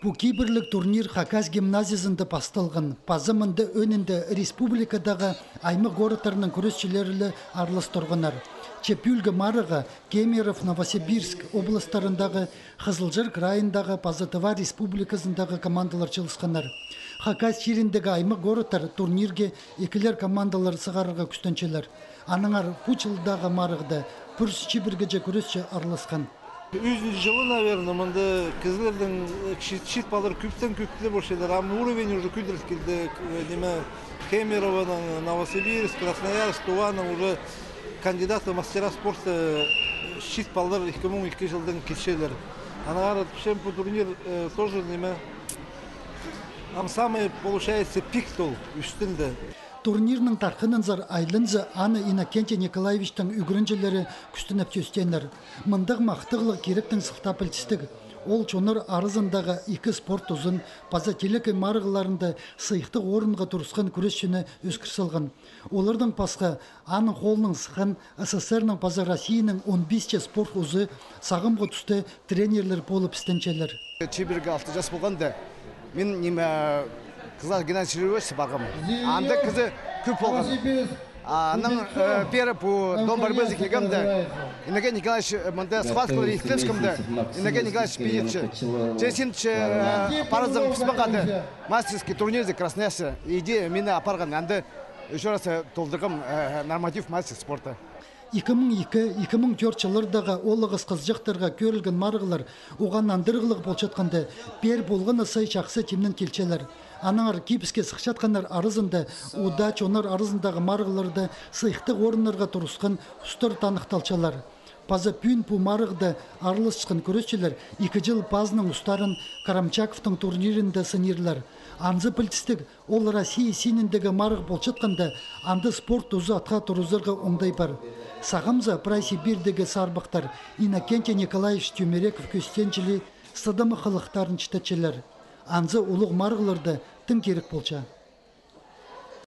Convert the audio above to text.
Бу киберлік турнир Хакас гимназиясында басталған. Пазымынды өнінде республикадағы аймақ городтарының күресшілері араластырғанар. Чепюльгі Марыға, Кемеров, Новосибирск областарындағы, Қызылжыр крайындағы, Пазатова республикасындағы командалар чылысқанар. Хакас жеріндегі аймақ городтар турнирге екілер командалар сығарыға күстенчелер. Аныңар пучылдағы Марығда пүрс чибіргеже күресші араласқан. Үзін жылы, наверное, мында кізлердің шит балыр көптен көптілі болшайлар. Ама уровень уже күдіріс келді. Кемерованың, Новосибирск, Красноярск, Туваның уже кандидаты мастера спорта шит балыр 2002 жылдың кетшелер. Анағар пішен по турнир тоже самый получается пик тол үстінде. Турнирның тарқынынзар айлынзы Анна Иннокентий Николаевичтің үгірінжелері күстініп төстенер. Мындық мақтығылы керектің сылтап үлтістік. Ол чоныр арызындағы екі спорт ұзын, пазателік марығыларында сыйықтық орынға тұрысқан күресшіні өскірсілген. Олардың пасқа Анның қолының сықын СССР-ның паза Россияның 15 спорт ұзы сағымғы түсті тренерлер болып істенчелер. Чеберге 6 жас болғанда, мен қызлар Геннадий Сергеевич бағым. Анда қызы көп болған. Аның пері по дом борьбы за келгенде, Иннокентий Николаевич мында схваткалар естілескімді, Иннокентий Николаевич пиетші. Жесенші парыздың пұсмағады мастерский турнирде Красноярск. Иде мені апарған, әнді еще раз толдырғым норматив мастер спорта. 2002-2004 жылырдағы олығыз қызжықтарға көрілген марығылар оған андырғылық болчатқанды бер болғаны сай шақсы темнен келчелер. Анаңар кипіске сықшатқанар арызында, уда чонар арызындағы марығыларды сыйықтық орынларға тұрысқан ұстыр танықталчалар. Паза пүйін пу марығды арылыс шықын көресшілер 2 жыл пазының ұстарын Карамчаковтың турнирінде сынерлер. Анзы пілтістік ол Россия сеніндегі марығы болчатқанда анды спорт ұзы атқа тұрызырға оңдай бар. Сағымза Прай-Сибирдегі сарбақтар Иннокентий Николаевич Тюмереков көстенчілі сыдымы қылықтарын читачелер. Анзы ұлық марғыларды тым керек болча.